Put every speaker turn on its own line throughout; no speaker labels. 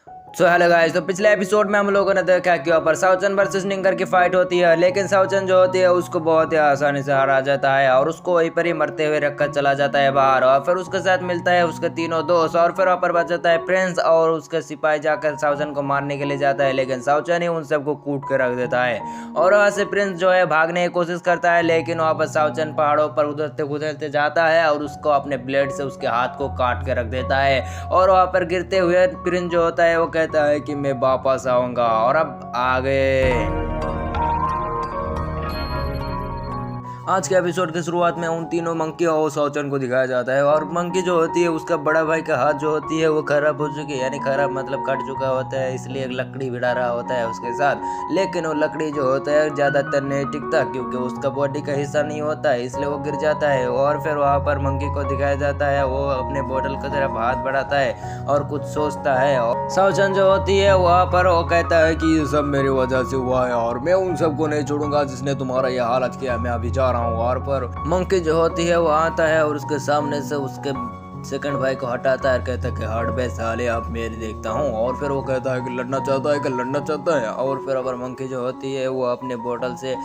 So hello guys, तो पिछले episode में हम लोगों ने देखा कि वहाँ पर साउचन वर्सेस निंगर की फाइट होती है, लेकिन साउचन जो होती है उसको बहुत ही आसानी से हरा जाता है और उसको वहीं पर ही मरते हुए रखकर चला जाता है बाहर। और फिर उसके साथ मिलता है उसके तीनों दोस्त और फिर वहाँ पर बच जाता है प्रिंस और उसके सिपाही जाकर साउचन को मारने के लिए जाता है, लेकिन साउचन ही उन सबको कूट के रख देता है। और वहाँ से प्रिंस जो है भागने की कोशिश करता है, लेकिन वहाँ पर साउचन पहाड़ों पर उधरते उधरते जाता है और उसको अपने ब्लेड से उसके हाथ को काट के रख देता है। और वहाँ पर गिरते हुए प्रिंस जो होता है वो कहता है कि मैं वापस आऊंगा। और अब आगे आज के एपिसोड की शुरुआत में उन तीनों मंकी और साउचन को दिखाया जाता है। और मंकी जो होती है उसका बड़ा भाई का हाथ जो होती है वो खराब हो चुकी है, यानी खराब मतलब कट चुका होता है, इसलिए एक लकड़ी भिड़ा रहा होता है उसके साथ। लेकिन वो लकड़ी जो होता है ज़्यादातर नहीं टिकता क्योंकि उसका बॉडी का हिस्सा नहीं होता है, इसलिए वो गिर जाता है। और फिर वहाँ पर मंकी को दिखाया जाता है, वो अपने बोतल की तरफ हाथ बढ़ाता है और कुछ सोचता है। और साउचन जो होती है वहाँ पर वो कहता है कि ये सब मेरी वजह से हुआ है और मैं उन सबको नहीं छोड़ूंगा जिसने तुम्हारा ये हालत किया, मैं अभी जा रहा हूँ। और पर मंकी जो होती है वो आता है और उसके सामने से उसके सेकंड भाई को हटाता है और कहता है कि हट बे साले, अब मेरी देखता हूँ। और फिर वो कहता है कि लड़ना चाहता है, कि लड़ना चाहता है। और फिर अगर मंकी जो होती है वो अपने बोतल से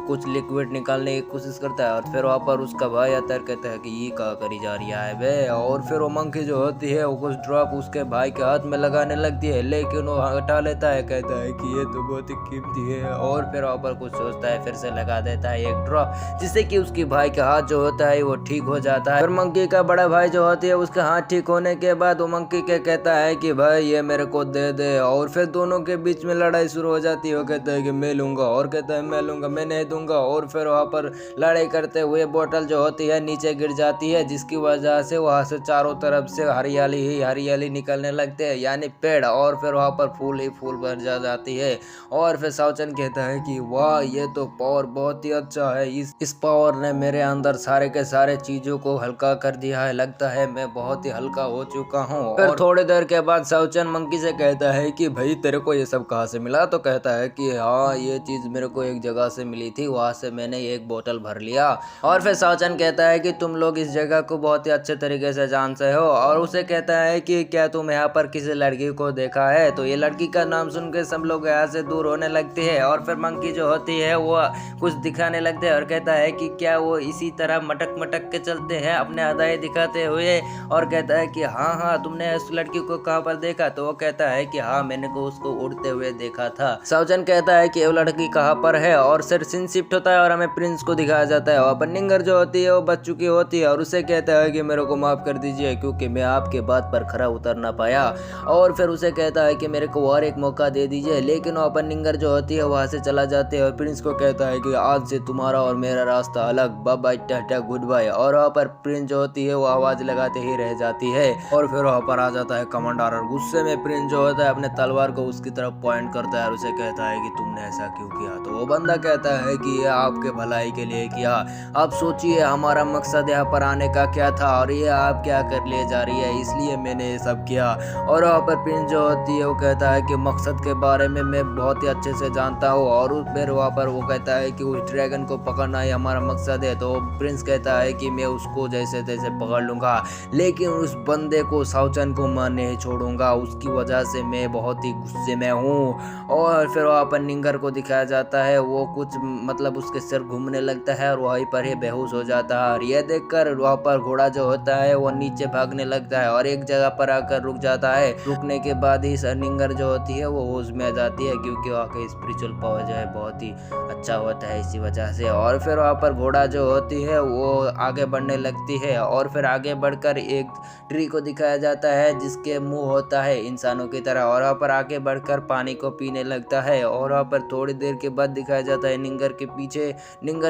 कुछ लिक्विड निकालने की कोशिश करता है और फिर वहाँ पर उसका भाई आता है, कहता है कि ये क्या करी जा रही है बे। और फिर वो मंकी जो होती है वो कुछ ड्रॉप उसके भाई के हाथ में लगाने लगती है, लेकिन वो हटा लेता है, कहता है कि ये तो बहुत ही कीमती है। और फिर वहाँ पर कुछ सोचता है, फिर से लगा देता है एक ड्रॉप, जिससे कि उसकी भाई का हाथ जो होता है वो ठीक हो जाता है। फिर मंकी का बड़ा भाई जो होती है उसका हाथ ठीक होने के बाद वो मंकी के कहता है कि भाई ये मेरे को दे दे। और फिर दोनों के बीच में लड़ाई शुरू हो जाती है, वो कहता है कि मैं लूंगा और कहता है मैं लूंगा, मैं नहीं दूंगा। और फिर वहाँ पर लड़ाई करते हुए बोतल जो होती है नीचे गिर जाती है, जिसकी वजह से वहाँ से चारों तरफ से हरियाली ही हरियाली निकलने लगते हैं, यानी पेड़। और फिर वहाँ पर फूल ही फूल भर जाती है। और फिर साउचन कहता है कि वाह, ये तो पावर बहुत ही अच्छा है, इस पावर ने मेरे अंदर सारे के सारे चीजों को हल्का कर दिया है, लगता है मैं बहुत ही हल्का हो चुका हूँ। फिर थोड़ी देर के बाद साउचन मंकी से कहता है कि भाई तेरे को ये सब कहाँ से मिला? तो कहता है कि हाँ, ये चीज मेरे को एक जगह से मिली थी, वहां से मैंने एक बोतल भर लिया। और फिर साउचन कहता है कि तुम लोग इस जगह को बहुत ही अच्छे तरीके से जानते हो। और उसे कहता है कि क्या तुम यहाँ पर किसी लड़की को देखा है? तो ये लड़की का नाम सुन के सब लोग यहाँ से दूर होने लगते हैं। और फिर मंकी जो होती है वो कुछ दिखाने लगते हैं और कहता है कि क्या वो इसी तरह मटक मटक के चलते हैं अपने अदाएं दिखाते हुए? और कहता है कि हाँ हाँ, तुमने उस लड़की को कहाँ पर देखा? तो वो कहता है कि हाँ, मैंने को उसको उड़ते हुए देखा था। साउचन कहता है कि वो लड़की कहाँ पर है? और फिर सीन शिफ्ट होता है और हमें प्रिंस को दिखाया जाता है। और निंगर जो होती है वो बच चुकी होती है और उसे कहता है कि मेरे को माफ कर दीजिए क्योंकि मैं आपके बात पर खरा उतर ना पाया। और फिर उसे कहता है कि मेरे को और एक मौका दे दीजिए, लेकिन वो निंगर जो होती है वहां से चला जाते हैं और प्रिंस को कहता है कि आज से तुम्हारा और मेरा रास्ता अलग, bye bye, tata, good bye. और वहाँ पर प्रिंस जो होती है वो आवाज लगाते ही रह जाती है। और फिर वहाँ पर आ जाता है कमांडर और गुस्से में प्रिंस जो होता है अपने तलवार को उसकी तरफ पॉइंट करता है और उसे कहता है कि तुमने ऐसा क्यों किया? तो वो बंदा कहता है कि ये आपके भलाई के लिए किया, आप सोचिए हमारा मकसद यहाँ पर आने का क्या था और ये आप क्या कर ले जा रही है, इसलिए मैंने ये सब किया। और वहाँ पर प्रिंस जो होती है वो कहता है कि मकसद के बारे में मैं बहुत ही अच्छे से जानता हूँ। और फिर वहाँ पर वो कहता है कि उस ड्रैगन को पकड़ना ही हमारा मकसद है। तो प्रिंस कहता है कि मैं उसको जैसे तैसे पकड़ लूंगा, लेकिन उस बंदे को, साउचन को मैं नहीं छोड़ूंगा, उसकी वजह से मैं बहुत ही गुस्से में हूँ। और फिर वहाँ पर निंगर को दिखाया जाता है, वो कुछ मतलब उसके सिर घूमने लगता है और वहीं पर ही बेहोश हो जाता है। और यह देखकर वहाँ पर घोड़ा जो होता है वो नीचे भागने लगता है और एक जगह पर आकर रुक जाता है। रुकने के बाद ही निंगर जो होती है वो होश में आ जाती है, क्योंकि वहाँ का स्पिरिचुअल पावर जो है बहुत ही अच्छा होता है इसी वजह से। और फिर वहाँ पर घोड़ा जो होती है वो आगे बढ़ने लगती है और फिर आगे बढ़कर एक ट्री को दिखाया जाता है जिसके मुंह होता है इंसानों की तरह, और वहाँ पर आगे बढ़कर पानी को पीने लगता है। और वहाँ पर थोड़ी देर के बाद दिखाया जाता है निंगर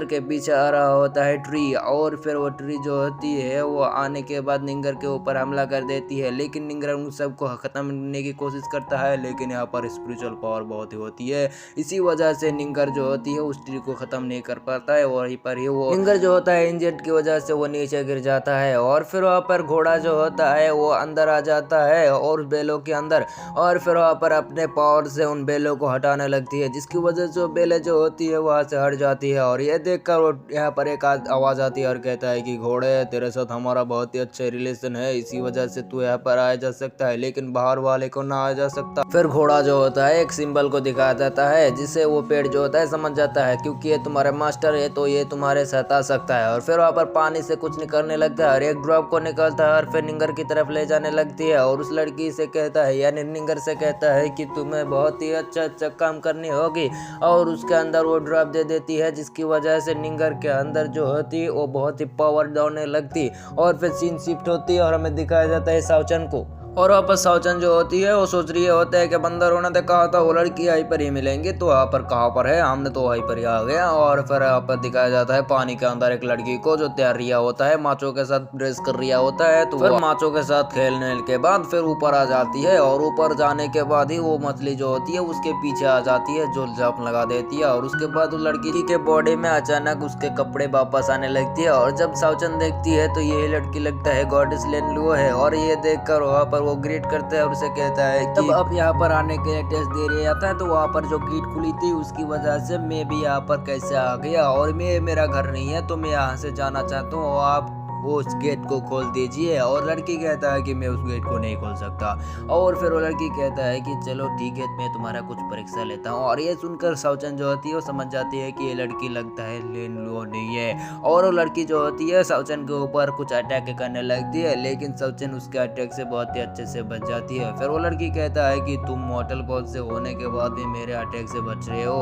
के पीछे आ रहा होता है ट्री। और फिर वो ट्री जो होती है वो आने के बाद निंगर के ऊपर हमला कर देती है, लेकिन निंगर उन सबको खत्म करने की कोशिश करता है, लेकिन यहाँ पर स्पिरिचुअल पावर बहुत ही होती है, इसी वजह से निंगर जो होती है उस ट्री को खत्म नहीं कर पाता है। वहीं पर ही वो निंगर जो होता है इंजर्ड की वजह से वो नीचे गिर जाता है। और फिर वहाँ पर पर घोड़ा जो होता है वो अंदर आ जाता है और उस बेलों के अंदर, और फिर वहाँ पर अपने पावर से उन बेलों को हटाने लगती है, जिसकी वजह से बेलें जो होती है वहाँ से हट जाती है। और ये देखकर वो यहाँ पर एक आवाज़ आती है और कहता है कि घोड़े, तेरे साथ हमारा बहुत ही अच्छा रिलेशन है, इसी वजह से तू यहाँ पर आया जा सकता है, लेकिन बाहर वाले को ना आ जा सकता। फिर घोड़ा जो होता है एक सिंबल को दिखाया जाता है, जिससे वो पेड़ जो होता है समझ जाता है क्योंकि ये तुम्हारे मास्टर है तो ये तुम्हारे साथ आ सकता है। और फिर वहाँ पर पानी से कुछ निकलने लगता है और एक ड्रॉप को निकलता है और फिर निंगर की तरफ ले जाने लगती है। और उस लड़की से कहता है, यानी निंगर से कहता है कि तुम्हें बहुत ही अच्छा काम करनी होगी, और उसके अंदर वो ड्रॉप दे देती है, जिसकी वजह से निंगर के अंदर जो होती है वो बहुत ही पावर डाउन लगती। और फिर सीन शिफ्ट होती है और हमें दिखाया जाता है साउचन को, और वापस साउचन जो होती है वो सोच रही होता है कि बंदर होने ने कहा था वो लड़की आई पर ही मिलेंगे, तो यहाँ पर कहाँ पर है, हमने तो वहीं पर ही आ गया। और फिर यहाँ पर दिखाया जाता है पानी के अंदर एक लड़की को जो तैर रिया होता है, माचो के साथ ड्रेस कर रिया होता है, तो फिर माचो के साथ खेलने के बाद फिर ऊपर आ जाती है, और ऊपर जाने के बाद ही वो मछली जो होती है उसके पीछे आ जाती है जो जंप लगा देती है। और उसके बाद वो लड़की के बॉडी में अचानक उसके कपड़े वापस आने लगती है, और जब साउचन देखती है तो ये लड़की लगता है गॉडेस लेनलुओ है। और ये देखकर वहाँ पर वो ग्रीट करता है और उसे कहता है कि अब यहाँ पर आने के लिए टेस्ट दे रहा जाता है, तो वहाँ पर जो गेट खुली थी उसकी वजह से मैं भी यहाँ पर कैसे आ गया, और मेरा घर नहीं है तो मैं यहाँ से जाना चाहता हूँ, आप वो उस गेट को खोल दीजिए। और लड़की कहता है कि मैं उस गेट को नहीं खोल सकता। और फिर वो लड़की कहता है कि चलो ठीक है, मैं तुम्हारा कुछ परीक्षा लेता हूँ। और ये सुनकर साउचन जो होती है वो समझ जाती है कि ये लड़की लगता है लेनलुओ नहीं है, और वो लड़की जो होती है साउचन के ऊपर कुछ अटैक करने लगती है, लेकिन साउचन उसके अटैक से बहुत ही अच्छे से बच जाती है। फिर वो लड़की कहता है कि तुम मॉर्टल बॉल से होने के बाद भी मेरे अटैक से बच रहे हो,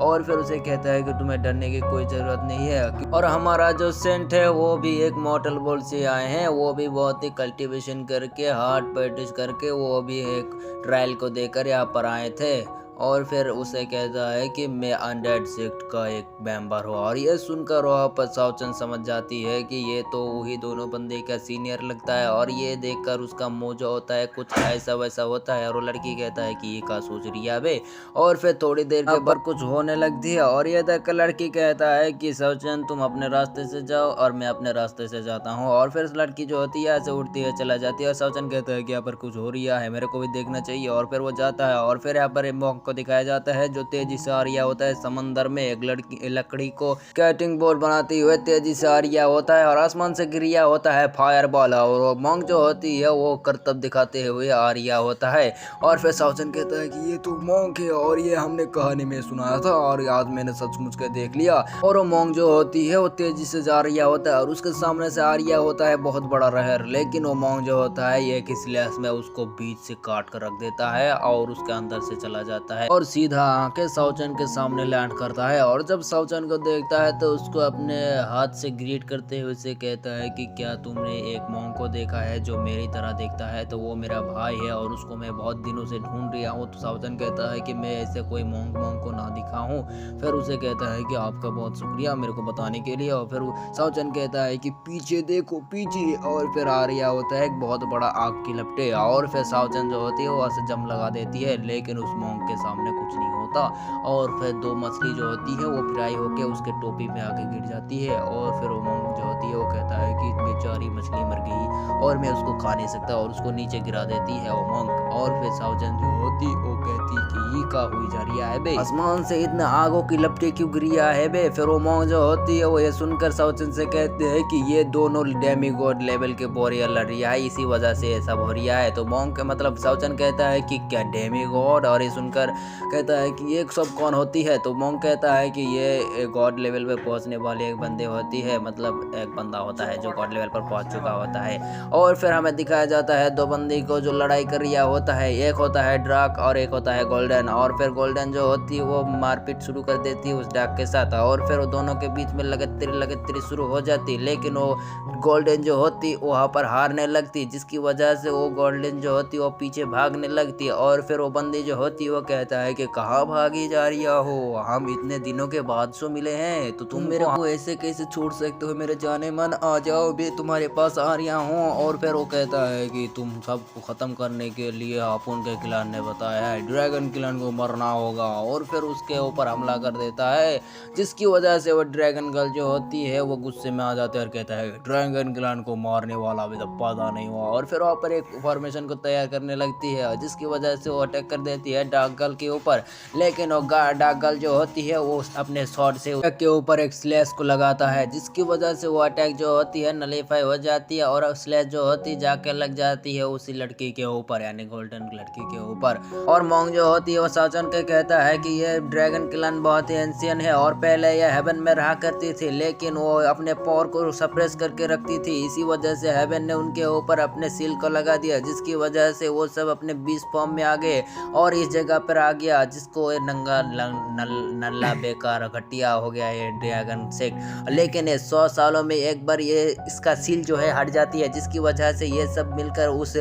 और फिर उसे कहता है कि तुम्हें डरने की कोई जरूरत नहीं है। और हमारा जो सेंट है वो भी एक मॉर्टल बॉल से आए हैं, वो भी बहुत ही कल्टीवेशन करके हार्ड प्रैक्टिस करके वो भी एक ट्रायल को देकर यहाँ पर आए थे। और फिर उसे कहता है कि मैं अनडेड सेक्ट का एक मेंबर हूँ। और ये सुनकर वहाँ पर साउचन समझ जाती है कि ये तो वही दोनों बंदे का सीनियर लगता है, और ये देखकर उसका मुंह जो होता है कुछ ऐसा वैसा होता है, और वो लड़की कहता है कि ये क्या सोच रही है बे। और फिर थोड़ी देर के बाद कुछ होने लगती है, और ये देखकर लड़की कहता है कि साउचन तुम अपने रास्ते से जाओ और मैं अपने रास्ते से जाता हूँ। और फिर लड़की जो होती है ऐसे उठती है चला जाती है, और साउचन कहता है कि यहाँ पर कुछ हो रहा है, मेरे को भी देखना चाहिए। और फिर वो जाता है, और फिर यहाँ पर मॉन्क को दिखाया जाता है जो तेजी से आ रिया होता है समंदर में एक लकड़ी को स्केटिंग बोर्ड बनाते हुए तेजी से आ रिया होता है, और आसमान से गिरिया होता है फायर बॉल, और वो मॉन्क जो होती है वो करतब दिखाते हुए आ रिया होता है। और फिर साउचन कहता है कि ये तो मॉन्क है, और ये हमने कहानी में सुनाया था और आज मैंने सचमुच के देख लिया। और वो मॉन्क जो होती है वो तेजी से जा रिया होता है, और उसके सामने से आ रिया होता है बहुत बड़ा रहर, लेकिन वो मॉन्क जो होता है ये किस लिहाज में उसको बीच से काट कर रख देता है और उसके अंदर से चला जाता है, और सीधा आके साउचन के सामने लैंड करता है। और जब साउचन को देखता है तो उसको अपने हाथ से ग्रीट करते हुए से कहता है कि क्या तुमने एक मॉन्क को देखा है जो मेरी तरह देखता है, तो वो मेरा भाई है और उसको मैं बहुत दिनों से ढूंढ रहा हूँ। तो साउचन कहता है कि मैं ऐसे कोई मॉन्क को ना दिखा हूँ। फिर उसे कहता है कि आपका बहुत शुक्रिया मेरे को बताने के लिए। और फिर साउचन कहता है कि पीछे देखो पीछे, और फिर आ रिया होता है एक बहुत बड़ा आग की लपटे, और फिर साउचन जो होती है वो ऐसे जम लगा देती है, लेकिन उस मॉन्क के सामने कुछ नहीं होता। और फिर दो मछली जो होती है वो फ्राई होके उसके टोपी में आके गिर जाती है, और फिर वो मॉन्क जो होती है वो कहता है कि बेचारी मछली मर गई और मैं उसको खा नहीं सकता, और उसको नीचे गिरा देती है वो मॉन्क। और फिर साउचन जो होती वो कहती कि ये का हुई जा रही है बे, आसमान से इतना आगों की लपटे क्यों गिरिया है बे। फिर वो मॉन्क जो होती है वो ये सुनकर साउचन से कहते हैं कि ये दोनों डेमीगॉड लेवल के वॉरियर लड़ रही है, इसी वजह से ये सब हो रहा है। तो मॉन्क मतलब साउचन कहता है कि क्या डेमीगॉड, और ये सुनकर कहता है कि ये सब कौन होती है। तो मॉन्क कहता है कि ये गॉड लेवल पे पहुंचने वाली एक बंदे होती है, मतलब एक बंदा होता है जो गॉड लेवल पर पहुंच चुका होता है। और फिर हमें दिखाया जाता है दो बंदी को जो लड़ाई कर रहा होता है, एक होता है ड्राक और एक होता है गोल्डन। और फिर गोल्डन जो होती है वो मारपीट शुरू कर देती है उस ड्राक के साथ, और फिर वो दोनों के बीच में लगतरी शुरू हो जाती, लेकिन वो गोल्डन जो होती वहाँ पर हारने लगती, जिसकी वजह से वो गोल्डन जो होती वो पीछे भागने लगती। और फिर वो बंदी जो होती वो कहती कहता है कि कहाँ भागी जा रही हो, हम इतने दिनों के बाद सो मिले हैं तो तुम मेरे को ऐसे कैसे छोड़ सकते हो मेरे जाने मन, आ जाओ भी तुम्हारे पास आ रहा हूँ। और फिर वो कहता है कि तुम सबको ख़त्म करने के लिए हापुन के क्लान ने बताया है, ड्रैगन क्लान को मरना होगा। और फिर उसके ऊपर हमला कर देता है, जिसकी वजह से वो ड्रैगन गर्ल जो होती है वो गुस्से में आ जाती है और कहता है ड्रैगन क्लान को मारने वाला अभी तक पैदा नहीं हुआ। और फिर वहाँ पर एक फॉर्मेशन को तैयार करने लगती है, जिसकी वजह से वो अटैक कर देती है डार्क गर्ल के ऊपर। लेकिन वो डार्क गर्ल जो होती है वो अपने शॉट से के ऊपर एक स्लैश को लगाता है, जिसकी वजह से वो अटैक जो होती है नलीफाई हो जाती है और स्लैश जो होती है जाके लग जाती है उसी लड़की के ऊपर, यानी गोल्डन लड़की के ऊपर। और मोंग जो होती है वो साचन के कहता है कि ये ड्रैगन क्लान बहुत ही एंशियन है और पहले ये हेवन में रहा करती थी, लेकिन वो अपने पावर को सप्रेस करके रखती थी। इसी वजह से हेवन ने उनके ऊपर अपने सील को लगा दिया, जिसकी वजह से वो सब अपने बीस्ट फॉर्म में आ गए और इस जगह पर आ गया, जिसको नंगा नल्ला बेकार घटिया हो गया ये ड्रैगन सेक्ट। लेकिन 100 सालों में एक बार ये इसका सील जो है हट जाती है, जिसकी वजह से ये सब मिलकर उस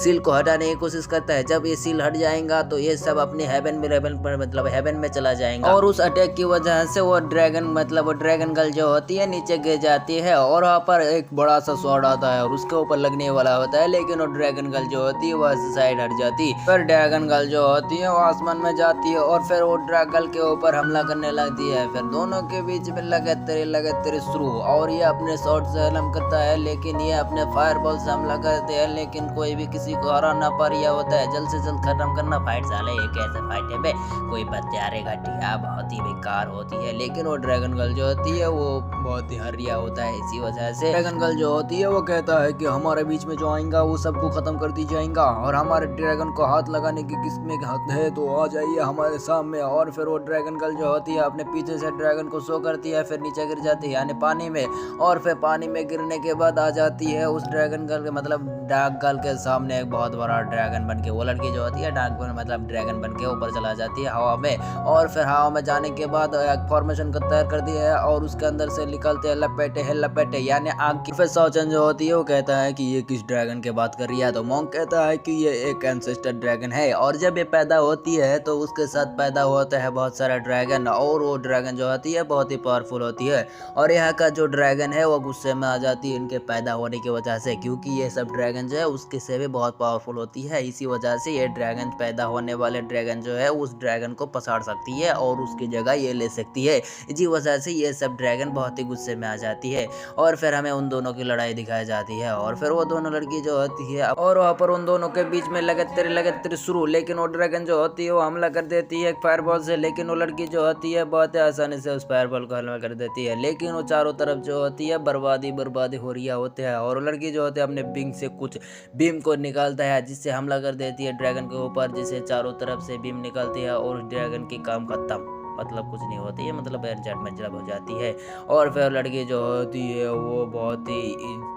सील को हटाने की कोशिश करता है। जब ये सील हट जाएगा तो ये सब अपने हेवन में चला जाएगा। और उस अटैक की वजह से वो ड्रैगन गर्ल जो होती है नीचे गिर जाती है और वहाँ पर एक बड़ा सा स्वॉर्ड आता है और उसके ऊपर लगने वाला होता है, लेकिन वो ड्रैगन गर्ल जो होती है वह साइड हट जाती। फिर ड्रैगन गर्ल जो होती है वो आसमान में जाती है और फिर वो ड्रैगन गर्ल के ऊपर हमला करने लगती है। फिर दोनों के बीच में लगातार शुरू, और ये अपने शॉट से हमला करता है, लेकिन ये अपने फायरबॉल से हमला करते हैं, लेकिन कोई भी किसी को हरा ना पा रहा होता है। जल्द से जल्द खत्म करना फाइट, साले ये कैसे फाइट है बे, कोई बच्चारे घटिया बहुत ही बेकार होती है। लेकिन वो ड्रैगन गर्ल जो होती है वो बहुत ही हरिया होता है। इसी वजह से ड्रैगन गर्ल जो होती है वो कहता है कि हमारे बीच में जो आएगा वो सबको खत्म कर दी जाएगा और हमारे ड्रैगन को हाथ लगाने की किस्में हाथ है तो आ जाइए हमारे सामने। और फिर वो ड्रैगन गर्ल जो होती है अपने पीछे से ड्रैगन को शो करती है, फिर नीचे गिर जाती है यानी पानी में। और फिर पानी में गिरने के बाद आ जाती है उस ड्रैगन गर्ल के डार्क गर्ल के सामने एक बहुत बड़ा ड्रैगन बन के। वो लड़की जो होती है ड्रैगन बन के ऊपर चला जाती है हवा में। और फिर हवा में जाने के बाद एक फॉर्मेशन को तैयार कर दिया है और उसके अंदर से निकलते हैं लपेटे यानी आग की। फिर साओचन जो होती है वो कहता है कि ये किस ड्रैगन की बात कर रही है, तो मोंग कहता है कि ये एक एंसेस्टर ड्रैगन है और जब ये पैदा होती है तो उसके साथ पैदा होता है बहुत सारा ड्रैगन, और वो ड्रैगन जो होती है बहुत ही पावरफुल होती है। और यहाँ का जो ड्रैगन है वो गुस्से में आ जाती है इनके पैदा होने की वजह से, क्योंकि ये सब ड्रैगन जो है उसके से भी बहुत पावरफुल होती है। इसी वजह से ये ड्रैगन पैदा होने वाले ड्रैगन जो है उस ड्रैगन को पछाड़ सकती है और उसकी जगह ये ले सकती है। इसी वजह से ये सब ड्रैगन बहुत ही गुस्से में आ जाती है। और फिर हमें उन दोनों की लड़ाई दिखाई जाती है और फिर वो दोनों लड़की जो होती है और वहाँ पर उन दोनों के बीच में लगातार शुरू। लेकिन वो ड्रैगन जो होती है वो हमला कर देती है एक फायरबॉल से, लेकिन वो लड़की जो होती है बहुत आसानी से उस फायरबॉल को हमला कर देती है। लेकिन वो चारों तरफ जो होती है बर्बादी हो रही होते हैं और वो लड़की जो होती है अपने बिंग से कुछ बीम को निकालता है, जिससे हमला कर देती है ड्रैगन के ऊपर, जिससे चारों तरफ से बीम निकलती है और ड्रैगन की काम खत्म, कुछ नहीं होती है, एडजस्ट हो जाती है। और फिर लड़की जो होती है वो बहुत ही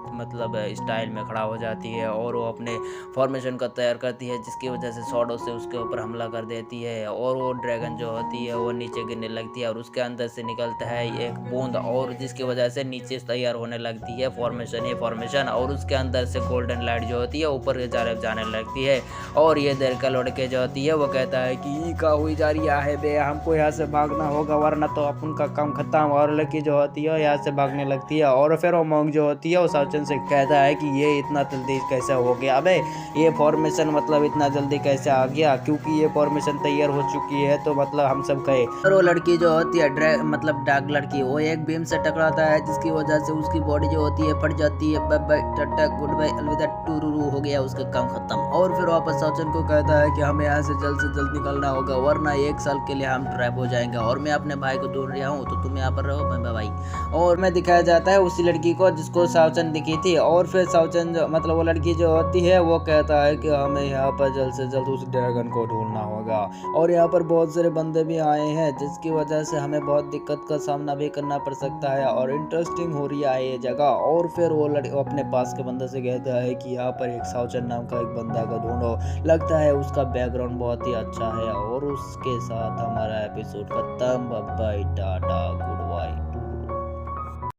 स्टाइल में खड़ा हो जाती है और वो अपने फॉर्मेशन का तैयार करती है, जिसकी वजह से शॉडो से उसके ऊपर हमला कर देती है और वो ड्रैगन जो होती है वो नीचे गिरने लगती है और उसके अंदर से निकलता है एक बूंद, और जिसकी वजह से नीचे तैयार होने लगती है फॉर्मेशन और उसके अंदर से गोल्डन लाइट जो होती है ऊपर जाने लगती है। और ये देर का लड़के जो होती है वो कहता है कि ये का हुई जा रही है बे, हमको यहाँ से भागना होगा वरना तो अपन का काम खत्म। और लड़की जो होती है यहाँ से भागने लगती है और फिर वो मोंग जो होती है वो साउचन से कहता है कि ये इतना जल्दी कैसे हो गया अबे, ये फॉर्मेशन इतना जल्दी कैसे आ गया, क्योंकि ये फॉर्मेशन तैयार हो चुकी है तो हम सब गए। और वो लड़की जो होती है डार्क लड़की वो एक बीम से टकराता है, जिसकी वजह से उसकी बॉडी जो होती है फट जाती है। Bye bye tata good bye अलविदा टूरू हो गया, उसका काम खत्म। और फिर वापस साउचन को कहता है कि हमें यहाँ से जल्द निकलना होगा वरना 1 साल के लिए हम ट्रैप हो जाएंगे और मैं अपने भाई को ढूंढ रहा हूँ तो तुम यहाँ पर रहो भाई। और मैं दिखाया जाता है उसी लड़की को जिसको साउचन दिखी थी। और फिर साउचन वो लड़की जो होती है वो कहता है कि हमें यहाँ पर जल्द से जल्द उस ड्रैगन को ढूंढना होगा और यहाँ पर बहुत सारे बंदे भी आए हैं, जिसकी वजह से हमें बहुत दिक्कत का सामना भी करना पड़ सकता है और इंटरेस्टिंग हो रही है ये जगह। और फिर वो अपने पास के बंदे से कहता है कि यहाँ पर एक साउचन नाम का एक बंदा का ढूंढो, लगता है उसका बैकग्राउंड बहुत ही अच्छा है। और उसके साथ हमारा एपिसोड खत्म। Bye tata good